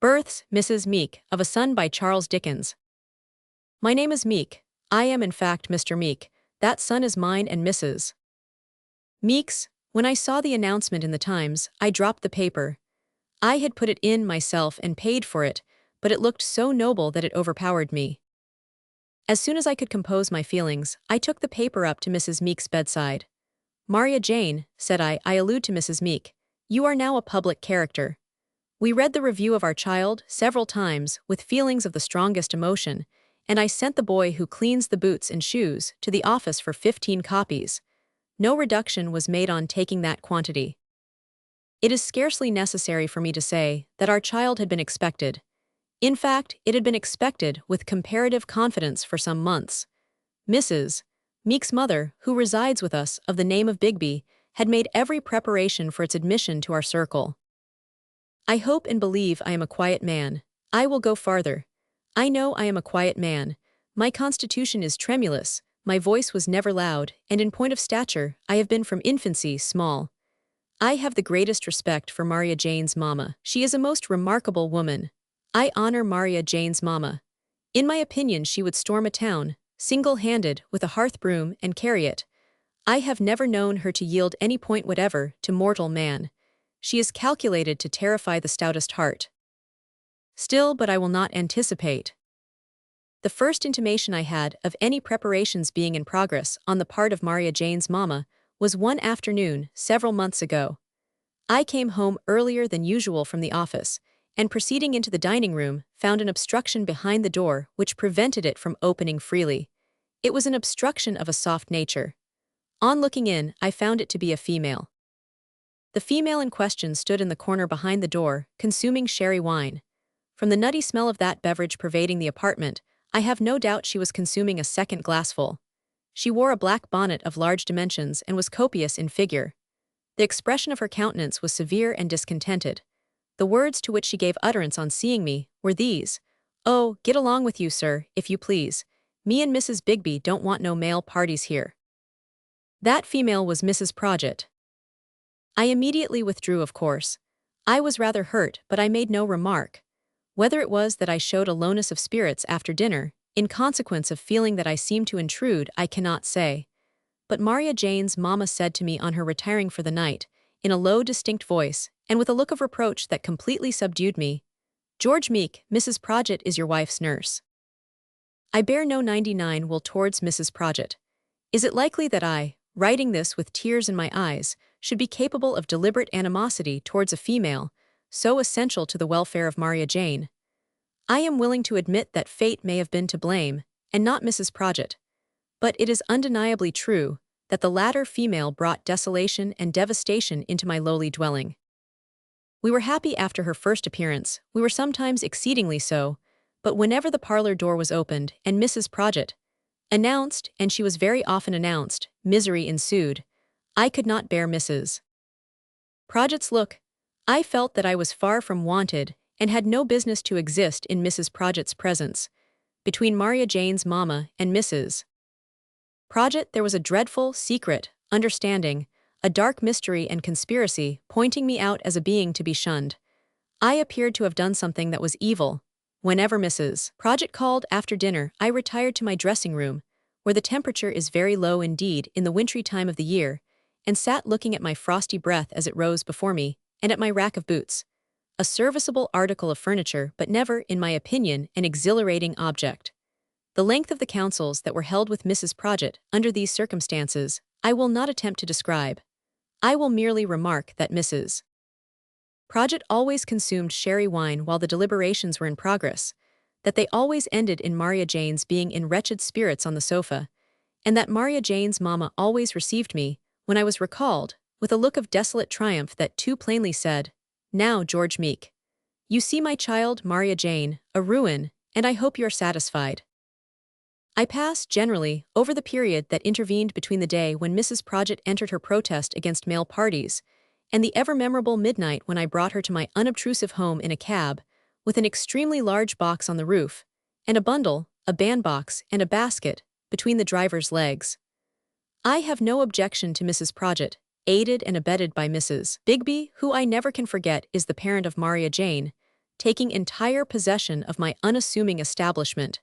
Births, Mrs. Meek, of a Son by Charles Dickens. My name is Meek. I am in fact Mr. Meek. That son is mine and Mrs. Meek's. When I saw the announcement in the Times, I dropped the paper. I had put it in myself and paid for it, but it looked so noble that it overpowered me. As soon as I could compose my feelings, I took the paper up to Mrs. Meek's bedside. "Maria Jane," said I allude to Mrs. Meek, "you are now a public character." We read the review of our child several times with feelings of the strongest emotion, and I sent the boy who cleans the boots and shoes to the office for 15 copies. No reduction was made on taking that quantity. It is scarcely necessary for me to say that our child had been expected. In fact, it had been expected with comparative confidence for some months. Mrs. Meek's mother, who resides with us of the name of Bigby, had made every preparation for its admission to our circle. I hope and believe I am a quiet man. I will go farther. I know I am a quiet man. My constitution is tremulous, my voice was never loud, and in point of stature, I have been from infancy small. I have the greatest respect for Maria Jane's mamma. She is a most remarkable woman. I honor Maria Jane's mamma. In my opinion, she would storm a town, single-handed, with a hearth broom, and carry it. I have never known her to yield any point whatever to mortal man. She is calculated to terrify the stoutest heart. Still, but I will not anticipate. The first intimation I had of any preparations being in progress on the part of Maria Jane's mamma was one afternoon several months ago. I came home earlier than usual from the office, and proceeding into the dining room, found an obstruction behind the door which prevented it from opening freely. It was an obstruction of a soft nature. On looking in, I found it to be a female. The female in question stood in the corner behind the door, consuming sherry wine. From the nutty smell of that beverage pervading the apartment, I have no doubt she was consuming a second glassful. She wore a black bonnet of large dimensions and was copious in figure. The expression of her countenance was severe and discontented. The words to which she gave utterance on seeing me were these: "Oh, get along with you, sir, if you please. Me and Mrs. Bigby don't want no male parties here." That female was Mrs. Prodgit. I immediately withdrew, of course. I was rather hurt, but I made no remark. Whether it was that I showed a lowness of spirits after dinner, in consequence of feeling that I seemed to intrude, I cannot say. But Maria Jane's mamma said to me on her retiring for the night, in a low, distinct voice, and with a look of reproach that completely subdued me, "George Meek, Mrs. Prodgit is your wife's nurse." I bear no 99 will towards Mrs. Prodgit. Is it likely that I, writing this with tears in my eyes, should be capable of deliberate animosity towards a female, so essential to the welfare of Maria Jane? I am willing to admit that fate may have been to blame, and not Mrs. Prodgit. But it is undeniably true that the latter female brought desolation and devastation into my lowly dwelling. We were happy after her first appearance, we were sometimes exceedingly so, but whenever the parlor door was opened and Mrs. Prodgit announced, and she was very often announced, misery ensued. I could not bear Mrs. Prodgit's look. I felt that I was far from wanted and had no business to exist in Mrs. Prodgit's presence. Between Maria Jane's mamma and Mrs. Prodgit there was a dreadful, secret understanding, a dark mystery and conspiracy pointing me out as a being to be shunned. I appeared to have done something that was evil. Whenever Mrs. Prodgit called after dinner, I retired to my dressing room, where the temperature is very low indeed in the wintry time of the year, and sat looking at my frosty breath as it rose before me, and at my rack of boots. A serviceable article of furniture, but never, in my opinion, an exhilarating object. The length of the councils that were held with Mrs. Prodgit under these circumstances, I will not attempt to describe. I will merely remark that Mrs. Prodgit always consumed sherry wine while the deliberations were in progress, that they always ended in Maria Jane's being in wretched spirits on the sofa, and that Maria Jane's mamma always received me, when I was recalled, with a look of desolate triumph that too plainly said, "Now, George Meek, you see my child Maria Jane, a ruin, and I hope you are satisfied." I pass, generally, over the period that intervened between the day when Mrs. Prodgit entered her protest against male parties, and the ever-memorable midnight when I brought her to my unobtrusive home in a cab, with an extremely large box on the roof, and a bundle, a bandbox, and a basket, between the driver's legs. I have no objection to Mrs. Prodgit, aided and abetted by Mrs. Bigby, who I never can forget is the parent of Maria Jane, taking entire possession of my unassuming establishment.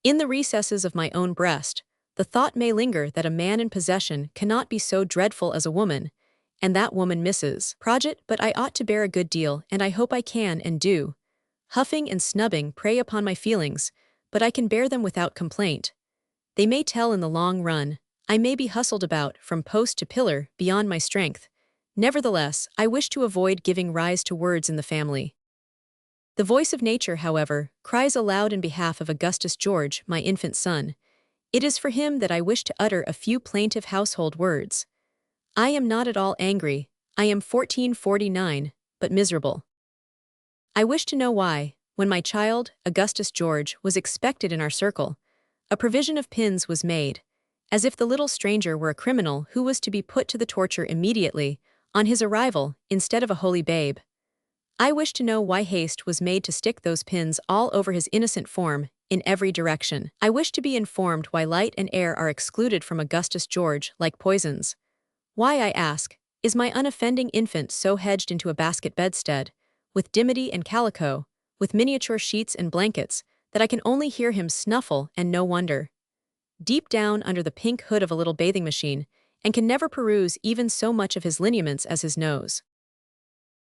In the recesses of my own breast, the thought may linger that a man in possession cannot be so dreadful as a woman, and that woman Mrs. Project, but I ought to bear a good deal, and I hope I can and do. Huffing and snubbing prey upon my feelings, but I can bear them without complaint. They may tell in the long run. I may be hustled about from post to pillar beyond my strength. Nevertheless, I wish to avoid giving rise to words in the family. The voice of nature, however, cries aloud in behalf of Augustus George, my infant son. It is for him that I wish to utter a few plaintive household words. I am not at all angry. I am 1449, but miserable. I wish to know why, when my child, Augustus George, was expected in our circle, a provision of pins was made, as if the little stranger were a criminal who was to be put to the torture immediately, on his arrival, instead of a holy babe. I wish to know why haste was made to stick those pins all over his innocent form, in every direction. I wish to be informed why light and air are excluded from Augustus George like poisons. Why, I ask, is my unoffending infant so hedged into a basket bedstead, with dimity and calico, with miniature sheets and blankets, that I can only hear him snuffle, and no wonder. Deep down under the pink hood of a little bathing machine, and can never peruse even so much of his lineaments as his nose.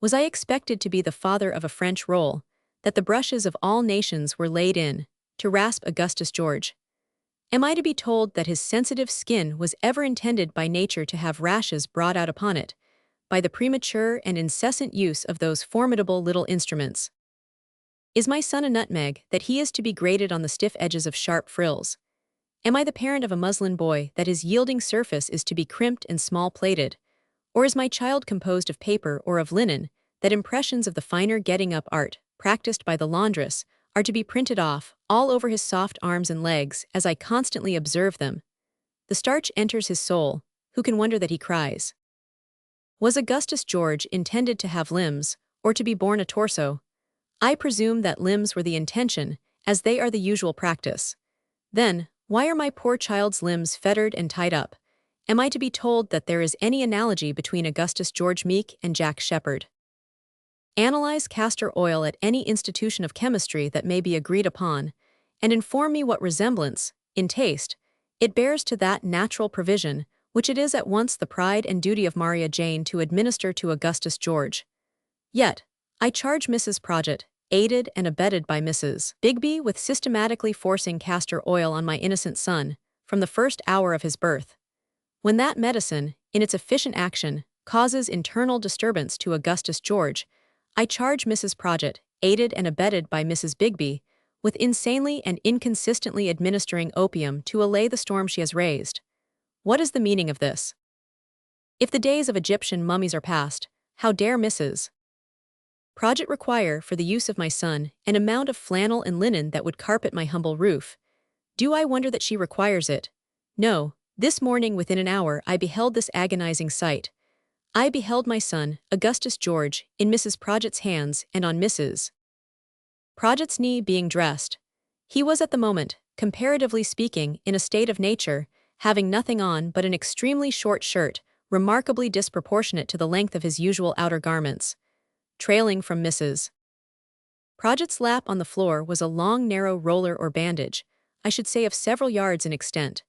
Was I expected to be the father of a French roll, that the brushes of all nations were laid in, to rasp Augustus George? Am I to be told that his sensitive skin was ever intended by nature to have rashes brought out upon it, by the premature and incessant use of those formidable little instruments? Is my son a nutmeg, that he is to be grated on the stiff edges of sharp frills? Am I the parent of a muslin boy, that his yielding surface is to be crimped and small-plated? Or is my child composed of paper or of linen, that impressions of the finer getting-up art, practiced by the laundress, are to be printed off, all over his soft arms and legs, as I constantly observe them? The starch enters his soul. Who can wonder that he cries? Was Augustus George intended to have limbs, or to be born a torso? I presume that limbs were the intention, as they are the usual practice. Then, why are my poor child's limbs fettered and tied up? Am I to be told that there is any analogy between Augustus George Meek and Jack Sheppard? Analyze castor oil at any institution of chemistry that may be agreed upon, and inform me what resemblance, in taste, it bears to that natural provision, which it is at once the pride and duty of Maria Jane to administer to Augustus George. Yet, I charge Mrs. Project, aided and abetted by Mrs. Bigby, with systematically forcing castor oil on my innocent son, from the first hour of his birth. When that medicine, in its efficient action, causes internal disturbance to Augustus George, I charge Mrs. Project, aided and abetted by Mrs. Bigby, with insanely and inconsistently administering opium to allay the storm she has raised. What is the meaning of this? If the days of Egyptian mummies are past, how dare Mrs. Project require, for the use of my son, an amount of flannel and linen that would carpet my humble roof? Do I wonder that she requires it? No, this morning within an hour I beheld this agonizing sight. I beheld my son, Augustus George, in Mrs. Project's hands and on Mrs. Project's knee being dressed. He was at the moment, comparatively speaking, in a state of nature, having nothing on but an extremely short shirt, remarkably disproportionate to the length of his usual outer garments. Trailing from Mrs. Project's lap on the floor was a long narrow roller or bandage, I should say of several yards in extent.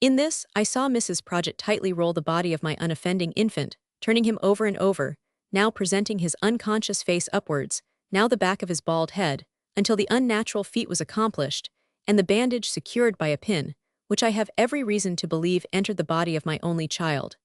In this, I saw Mrs. Project tightly roll the body of my unoffending infant, turning him over and over, now presenting his unconscious face upwards, now the back of his bald head, until the unnatural feat was accomplished, and the bandage secured by a pin, which I have every reason to believe entered the body of my only child.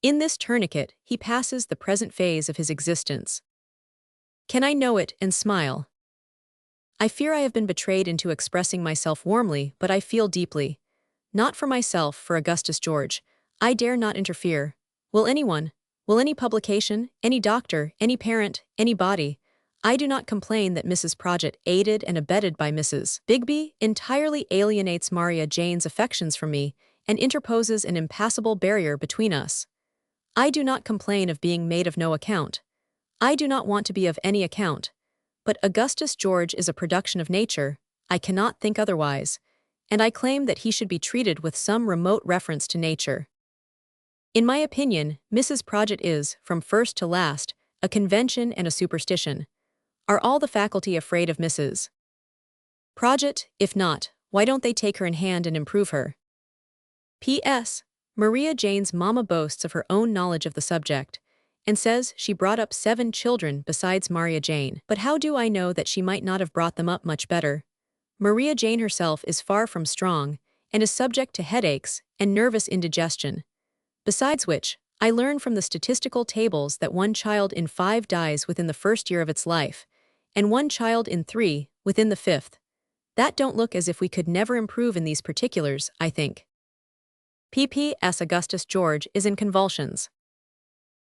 In this tourniquet, he passes the present phase of his existence. Can I know it and smile? I fear I have been betrayed into expressing myself warmly, but I feel deeply. Not for myself, for Augustus George. I dare not interfere. Will any publication, any doctor, any parent, any body? I do not complain that Mrs. Project, aided and abetted by Mrs. Bigby, entirely alienates Maria Jane's affections from me and interposes an impassable barrier between us. I do not complain of being made of no account. I do not want to be of any account. But Augustus George is a production of nature, I cannot think otherwise, and I claim that he should be treated with some remote reference to nature. In my opinion, Mrs. Project is, from first to last, a convention and a superstition. Are all the faculty afraid of Mrs. Projet? If not, why don't they take her in hand and improve her? P.S. Maria Jane's mama boasts of her own knowledge of the subject, and says she brought up 7 children besides Maria Jane. But how do I know that she might not have brought them up much better? Maria Jane herself is far from strong, and is subject to headaches and nervous indigestion. Besides which, I learn from the statistical tables that 1 child in 5 dies within the first year of its life, and 1 child in 3 within the 5th. That don't look as if we could never improve in these particulars, I think. P.P.S. Augustus George is in convulsions.